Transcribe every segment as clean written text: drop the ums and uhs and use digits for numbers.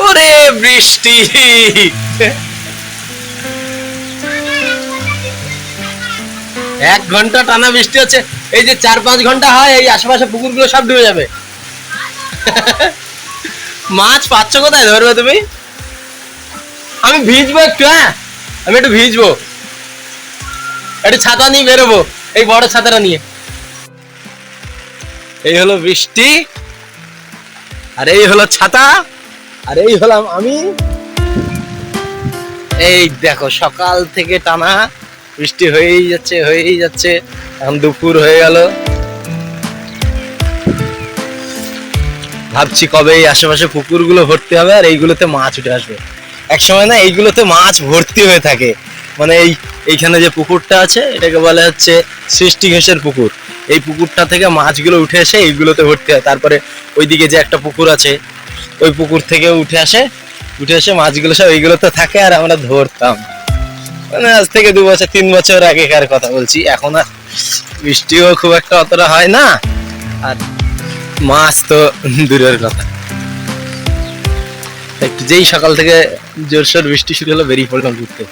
ওরে বৃষ্টি, 1 ঘন্টা টানা বৃষ্টি হচ্ছে। এই যে 4-5 ঘন্টা হয়, এই আশেপাশে পুকুরগুলো সব ডুবে যাবে। মাছ পাচ্ছ কোথায় ধরবে তুমি? আমি ভিজবো একটু, হ্যাঁ আমি একটু ভিজবো, একটু ছাতা নিয়ে বেরোবো, এই বড় ছাতাটা নিয়ে। এই হলো বৃষ্টি, আর এই হলো ছাতা, আর এই হলাম আমি। এই দেখো সকাল থেকে টানা বৃষ্টি হয়েই যাচ্ছে, এখন দুপুর হয়ে গেল। ভাবছি কবে এই আশেপাশে পুকুরগুলো ভর্তি হবে আর এইগুলোতে মাছ উঠে আসবে। এক সময় না এইগুলোতে মাছ ভর্তি হয়ে থাকে, মানে এইখানে যে পুকুরটা আছে এটাকে বলা হচ্ছে সৃষ্টি ঘোষের পুকুর। এই পুকুরটা থেকে মাছগুলো উঠে এসে এইগুলোতে ভর্তি হয়, তারপরে ওইদিকে যে একটা পুকুর আছে ওই পুকুর থেকে উঠে এসে মাছগুলো সব এইগুলোতে থাকে, আর আমরা ধরতাম। মানে আজ থেকে 2 বছর 3 বছর আগেকার কথা বলছি। এখন আর বৃষ্টিও খুব একটা অতটা হয় না, আর মাছ তো দূরের কথা। একটু যেই সকাল থেকে জোরসোর বৃষ্টি শুরু হলো, বেরিয়ে পড়লাম ঘুরতে।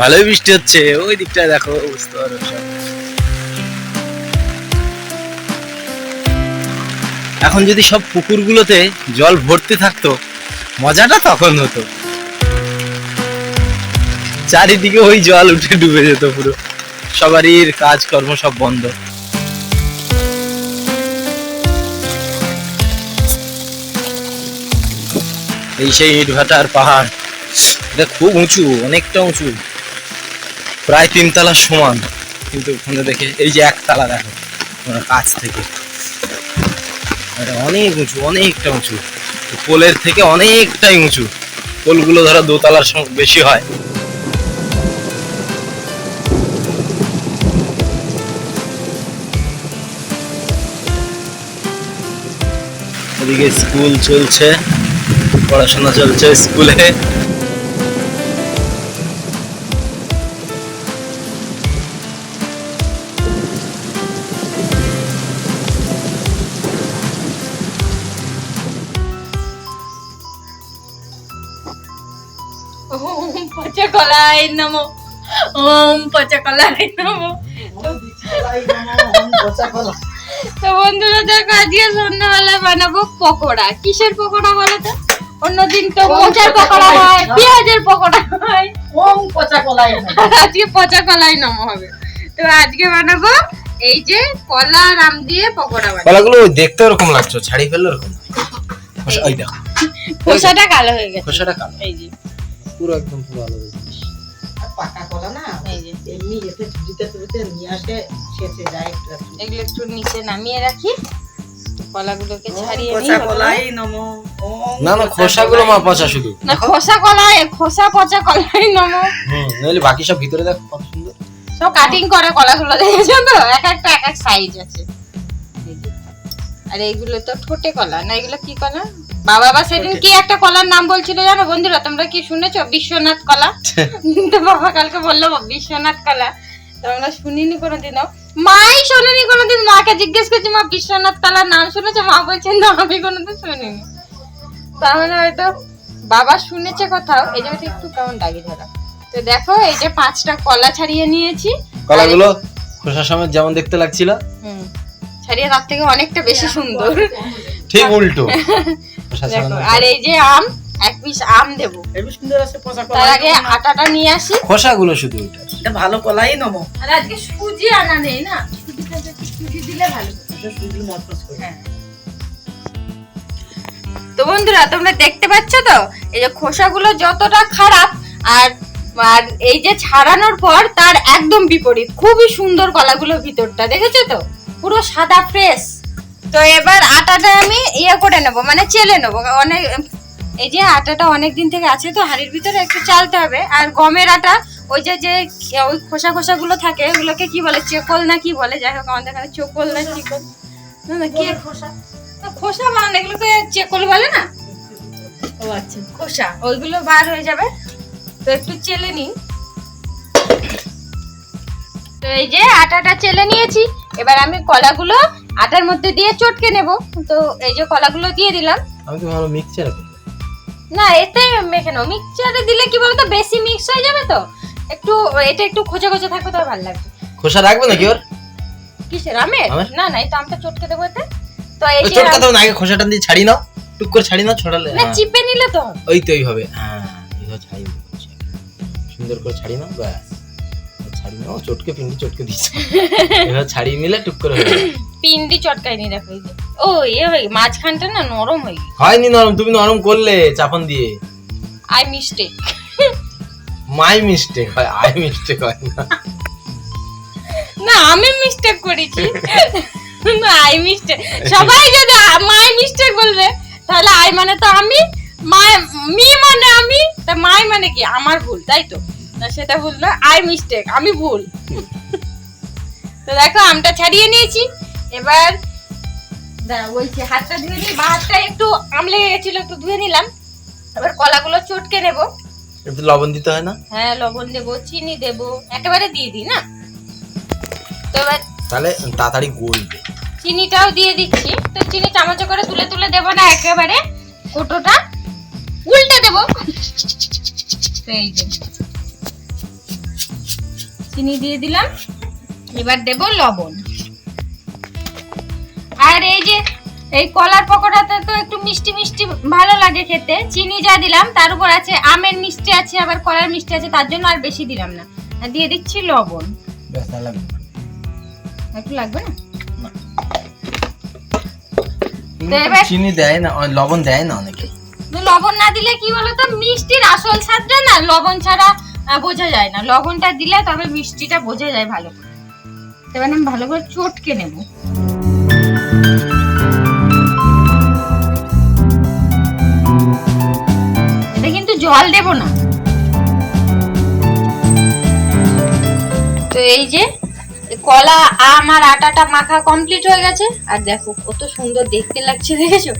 ভালোই বৃষ্টি হচ্ছে, ওই দিকটা দেখো, বুঝতে পারো সব। এখন যদি সব পুকুরগুলোতে জল ভর্তি থাকতো, মজাটা তখন হতো। চারিদিকে ওই জল উঠে ডুবে যেত পুরো, সবারই কাজকর্ম সব বন্ধ। এই সেই ইটভাটার পাহাড়, এটা খুব উঁচু, অনেকটা উঁচু, প্রায় 3 তলার সমান। কিন্তু ওখানে দেখে এই যে 1 তলা দেখো কাছ থেকে, অনেক উঁচু, অনেকটা উঁচু, পোলের থেকে অনেকটাই উঁচু। পোলগুলো ধরো 2 তলার বেশি হয়। ওদিকে স্কুল চলছে, পড়াশোনা চলছে স্কুলে। ওম পচকলাই নমো, ওম পচকলাই নমো। তো বন্ধুরা দেখো, আজকে সন্ধ্যাবেলা বানাবো পকোড়া। কিসের পকোড়া বলো তো? অন্যদিন তো মোচার পকোড়া হয়, পেঁয়াজের পকোড়া হয়, ওম পচকলাই, আজকে পচকলাই নমো হবে। তো আজকে বানাবো এই যে কলা আর আম দিয়ে পকোড়া বানাবো। কলাগুলো দেখতে ওরকম লাগছে, ছাড়ি ফেললে ওরকম। ওই দেখো খোসাটা কালো হয়ে গেছে, খোসাটা কালো, এই যে পুরো একদম পুরো আলাদা জিনিস। পাকা কলা না, এই যে এমনি এতে ঝুড়িতে তুলতে নিয়ে আসে, সেচে যায় একটু। এগুলো একটু নিচে নামিয়ে রাখি, কলাগুলোকে ছাড়িয়ে নিই। পচকলাই নমো। না না, খোসাগুলো মা পচা শুধু। না খোসা কলাই, খোসা পচা কলাই নমো। নইলে বাকি সব ভিতরে দেখো কত সুন্দর। সব কাটিং করে কলাগুলো, দেখেছো তো? এক একটা এক এক সাইজ আছে। আর এইগুলো তো ঠোঁটে কলা না, এগুলো কি কলা? বাবা সেদিন কি একটা কলার নাম বলছিল জানো বন্ধুরা? তোমরা কি শুনেছো? বিশ্বনাথ কলা। তো বাবা কালকে বললো বিশ্বনাথ কলা, তো আমরা শুনিনি কোনোদিনও, মাই শোনেনি কোনোদিন। মাকে জিজ্ঞেস করছি, মা বিশ্বনাথ কলার নাম শুনেছো? মা বলছেন না, আমি কোনোদিন শুনিনি। তাহলে হয়তো বাবা শুনেছে কোথাও, এই জায়গাটা একটু কেমন দাগি ধরা। তো দেখো, এই যে 5টা কলা ছাড়িয়ে নিয়েছি। কলাগুলো খোসা সমেত যেমন দেখতে লাগছিল, ছাড়িয়ে তার থেকে অনেকটা বেশি সুন্দর, ঠিক উল্টো। দেখো, আর এই যে আম, 1 পিস আম দেবো। হেবি সুন্দর আছে পচকলাই। তার আগে আটাটা নিয়ে আসি। খোসাগুলো শুধু এটা। এটা ভালো কলাই নমো। আর আজকে সুজি আনা নেই না, সুজি দিলে ভালো। সুজি মটমট করে। হ্যাঁ। তো বন্ধুরা তোমরা দেখতে পাচ্ছ তো, এই যে খোসাগুলো যতটা খারাপ, আর আর এই যে ছাড়ানোর পর তার একদম বিপরীত, খুবই সুন্দর কলাগুলো ভিতরটা, দেখেছো তো? পুরো সাদা ফ্রেশ। তো এবার আটাটা আমি করে নেবো, মানে চেলে নেবো। অনেক, এই যে আটাটা অনেক দিন থেকে আছে তো হাড়ির ভিতরে, একটু চালতে হবে। আর গমের আটা, ওই যে ওই খোসা গুলো থাকে, ওগুলোকে কি বলে, চেকল না কি বলে? যাই হোক, আমাদের এখানে চকল না চিকল, না কি খোসা, খোসা মানে এগুলোকে চেকল বলে না? ও আচ্ছা, খোসা, ওইগুলো বার হয়ে যাবে। তো একটু চেলে নিই। তো এই যে আটাটা চেলে নিয়েছি, এবার আমি কলাগুলো আটার মধ্যে দিয়ে চটকে নেব। তো এই যে কলাগুলো দিয়ে দিলাম। আমি তো ভালো মিক্সচার। না এতে মেখে নাও, মিক্সচারে দিলে কি বলতো বেশি মিক্স হয়ে যাবে তো, একটু এটা একটু খোঁচা খোঁচা থাকবে তো ভালো লাগবে। খোসা রাখবে নাকি ওর? কিসের আমের? না না, এই তো আমটা চটকে দেবো এতে। তো এই যে চটকা দাও না, আগে খোসাটা দিয়ে ছাড়িয়ে নাও, টুক করে ছাড়িয়ে নাও, ছড়ালে না চিপে নিলে তো ওই তো এইভাবে, হ্যাঁ এইভাবে ছাড়িয়ে নাও, সুন্দর করে ছাড়িয়ে নাও, ব্যাস ছাড়িয়ে নাও, চটকে পিন্ডি চটকে দিচ্ছি এভাবে ছাড়িয়ে নিলে টুক করে হয়ে যাবে। পিন্ডি চটকাই নি দেখো, এই যে ও এ হয়ে মাঝখানটা না নরম হয়ে গেছে। হয়নি নরম, তুমি নরম করলে চাপান দিয়ে। আই মিস্টেক, মাই মিস্টেক হয়, আই মিস্টেক হয় না। না আমি মিস্টেক করেছি না আই মিস্টেক, সবাই যদি মাই মিস্টেক বলবে তাহলে আই মানে তো আমি, মাই মি মানে আমি, তা মাই মানে কি আমার ভুল, তাই তো? না সেটা ভুল না, আই মিস্টেক আমি ভুল। তো দেখো আমটা ছাড়িয়ে নিয়েছি, এবার দাঁড়া বলছি হাতটা ধুয়ে নিই, বা হাতটা একটু আমলে গেছিল একটু ধুয়ে নিলাম। এবার কলাগুলো চটকে নেব। একটু লবণ দিতে হয় না? হ্যাঁ লবণ দেবো, চিনি দেবো, একেবারে দিয়ে দিই না, তো এবার তাহলে তাড়াতাড়ি গলবে। চিনিটাও দিয়ে দিচ্ছি। তো চিনি চামচে করে তুলে তুলে দেবো না, একেবারে কোটোটা উল্টে দেবো। তো এই যে চিনি দিয়ে দিলাম, এবার দেব লবণ। আর এই যে এই কলার পকোড়াতে তো একটু মিষ্টি মিষ্টি ভালো লাগে খেতে, চিনি যা দিলাম তার উপর আছে আমের মিষ্টি আছে আবার কলার মিষ্টি আছে, তার জন্য আর বেশি দিলাম না, আর দিয়ে দিচ্ছি লবণ। ব্যাস আর লাগবে না। একটু লাগবে না? কিন্তু এবার- চিনি দেয় না, লবণ দেয় না অনেকে। তো লবণ না দিলে কি বলতো মিষ্টির আসল স্বাদটা না লবণ ছাড়া বোঝা যায় না, লবণটা দিলে তবে মিষ্টিটা বোঝা যায় ভালো করে। এবার আমি ভালো করে চটকে নেব। এটা কিন্তু জল দেব না। তো এই যে কলা আম আর আটাটা মাখা কমপ্লিট হয়ে গেছে, আর দেখো কত সুন্দর দেখতে লাগছে, দেখেছো?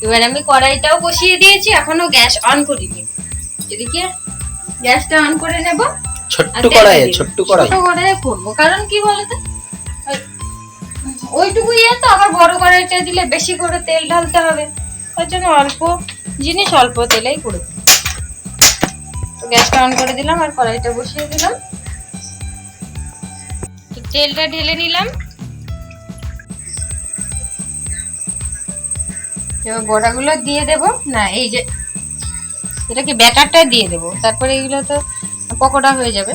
এবার আমি কড়াইটাও বসিয়ে দিয়েছি, এখনো গ্যাস অন করিনি। এদিকে গ্যাসটা অন করে নেব। ছোট্ট কড়াইয়ে, ছোট্ট কড়াই। ছোট কড়াইয়ে করবো, কারণ কি বলতো ওইটুকু ইয়ে তো, আবার বড় কড়াইটা দিলে বেশি করে তেল ঢালতে হবে, তার জন্য অল্প জিনিস অল্প তেলেই করে দিই। তো গ্যাসটা অন করে দিলাম আর কড়াইটা বসিয়ে দিলাম, তেলটা ঢেলে নিলাম। এবার বড়াগুলো দিয়ে দেব না, এই যে এটাকে ব্যাটারটা দিয়ে দেব, তারপরে এগুলো তো পকোড়া হয়ে যাবে।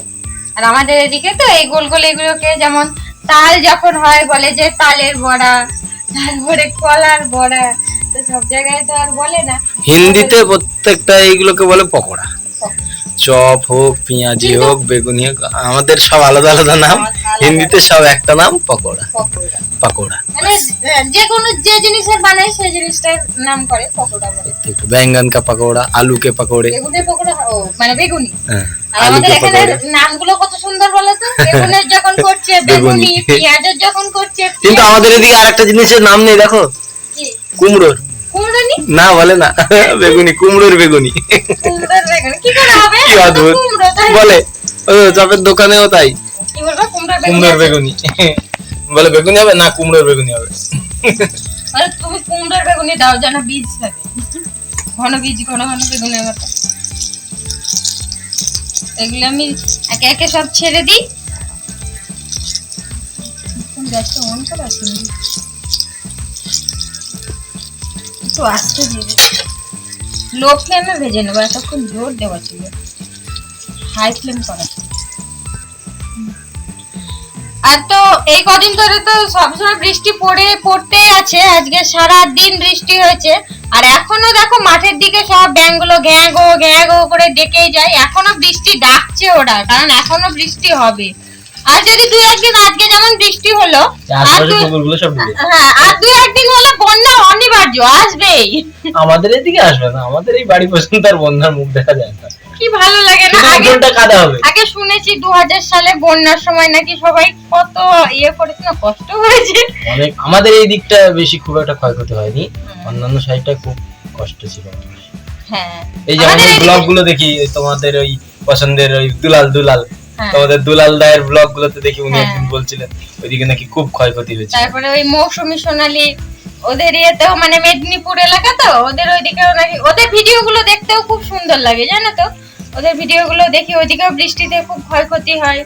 আর আমাদের এদিকে তো এই গোল গোল এগুলোকে যেমন তাল যখন হয় বলে যে তালের বড়া, তারপরে কলার বড়া, তো সব জায়গায় তো আর বলে না। হিন্দিতে প্রত্যেকটা এইগুলোকে বলে পকোড়া। চপ হোক, পেঁয়াজি কিন্তু- হোক, বেগুনি হোক, আমাদের সব আলাদা আলাদা নাম, হিন্দিতে সব একটা নাম, পকোড়া। পকোড়া পকোড়া মানে যে কোনো যে জিনিসের বানায় সেই জিনিসটার নাম করে পকোড়া বলে। একটু बैंगन का पकौड़ा, आलू के पकौड़े, বেগুনের পকোড়া, ও মানে বেগুনি। हाँ, আর आलू আমাদের के এখানে पकौड़े। নামগুলো কত সুন্দর বলো তো, বেগুনের যখন করছে বেগুনি, বেগুনি। পেঁয়াজের যখন করছে কিন্তু আমাদের এদিকে আরেকটা জিনিসের নাম নেই, দেখো, কি কুমড়োর। কুমড়োনি, না বলে না, বেগুনি, কুমড়োর বেগুনি। কুমড়োর বেগুনি কি করে হবে? কি অদ্ভুত কুমড়ো তাই বলে, ও চপের দোকানেও তাই, কি বলবো কুমড়োর কুমড়োর বেগুনি। বেগুনি বলে, বেগুনি হবে না, কুমড়োর বেগুনি হবে। আরে তুমি কুমড়োর বেগুনি দাও যেন বীজ থাকে, ঘন বীজ, ঘন ঘন বেগুনের মতো। এগুলো আমি একে একে সব ছেড়ে দিই। গ্যাসটা অন করা আছে নাকি? একটু আস্তে দিয়ে দিই, লো ফ্লেমে ভেজে নেবো, এতক্ষণ জোর দেওয়া ছিল, হাই ফ্লেম করা ছিল। আর তো এই কদিন ধরে তো সবসময় বৃষ্টি পড়তেই আছে, আজকে সারা দিন বৃষ্টি হয়েছে। আর এখনো দেখো মাঠের দিকে সব ব্যাঙগুলো ঘ্যাঁ গো করে ডেকেই যায়, এখনো বৃষ্টি ডাকছে ওরা, কারণ এখনো বৃষ্টি হবে। আর যদি দুই একদিন, আজকে যেমন বৃষ্টি হলো, আর পুকুরগুলো সব ডুবে। হ্যাঁ আর দুই একদিন হলে বন্যা অনিবার্য আসবেই। আমাদের এদিকে আসবে না, আমাদের এই বাড়ি পর্যন্ত আর বন্যার মুখ দেখা যায় না, কি ভালো লাগে না, শুধু আগে উঠোনটা কাদা হবে। আগে শুনেছি 2000 সালে বন্যার সময় নাকি সবাই কত ইয়ে করেছে না, কষ্ট হয়েছে। অনেক, আমাদের এই দিকটা বেশি খুব একটা ক্ষয়ক্ষতি হয়নি, অন্যান্য সাইডটা খুব কষ্ট ছিল। হ্যাঁ এই যে আমাদের আমাদের এদিকে- ব্লগ গুলো দেখি, ওই তোমাদের ওই পছন্দের ওই দুলাল হ্যাঁ। তোমাদের দুলাল দায়ের ব্লগ গুলোতে দেখি, উনি হ্যাঁ। একদিন বলছিলেন ওইদিকে নাকি খুব ক্ষয়ক্ষতি হয়েছে। তারপরে ওই মৌসুমী সোনালী ওদের ইয়েতেও মানে মেদিনীপুর এলাকা তো, ওদের ওইদিকেও নাকি ওদের ভিডিওগুলো দেখতেও খুব সুন্দর লাগে জানো তো। ওদের ভিডিওগুলো দেখি, ওইদিকেও বৃষ্টিতে খুব ক্ষয়ক্ষতি হয়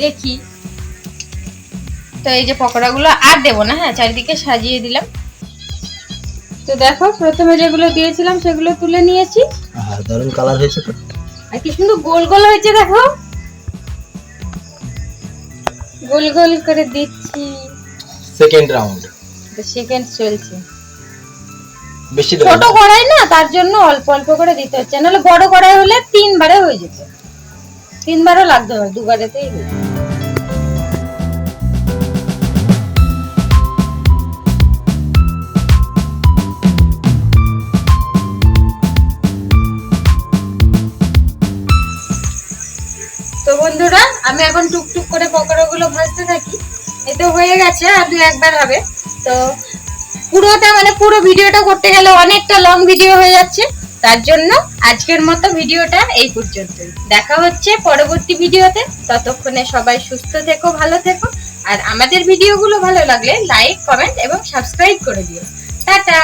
দেখি। তো এই যে পকোড়াগুলো আর দেবো না, হ্যাঁ চারিদিকে সাজিয়ে দিলাম। তো দেখো প্রথমে যেগুলো দিয়েছিলাম সেগুলো তুলে নিয়েছি। দারুণ কালার হয়েছে তো। আর কি সুন্দর গোল গোল হয়েছে দেখো, গোল গোল করে দিচ্ছি। সেকেন্ড রাউন্ড সেকেন্ড চলছে। বেশি ছোট কড়াই না, তার জন্য অল্প অল্প করে দিতে হচ্ছে, নাহলে বড় কড়াই হলে 3 বারে হয়ে যেত, 3 বারও লাগতো না, 2 বারেতেই হয়ে যেত। তো বন্ধুরা আমি এখন টুকটুক করে পকোড়াগুলো ভাজতে থাকি। এতে হয়ে গেছে, আর 2-1 হবে। তো পুরোটা মানে পুরো ভিডিওটা করতে গেলে অনেকটা লং ভিডিও হয়ে যাচ্ছে, তার জন্য আজকের মতো ভিডিওটা এই পর্যন্তই। দেখা হচ্ছে পরবর্তী ভিডিওতে। ততক্ষণে সবাই সুস্থ থেকো, ভালো থেকো। আর আমাদের ভিডিওগুলো ভালো লাগলে লাইক, কমেন্ট এবং সাবস্ক্রাইব করে দিও। টাটা।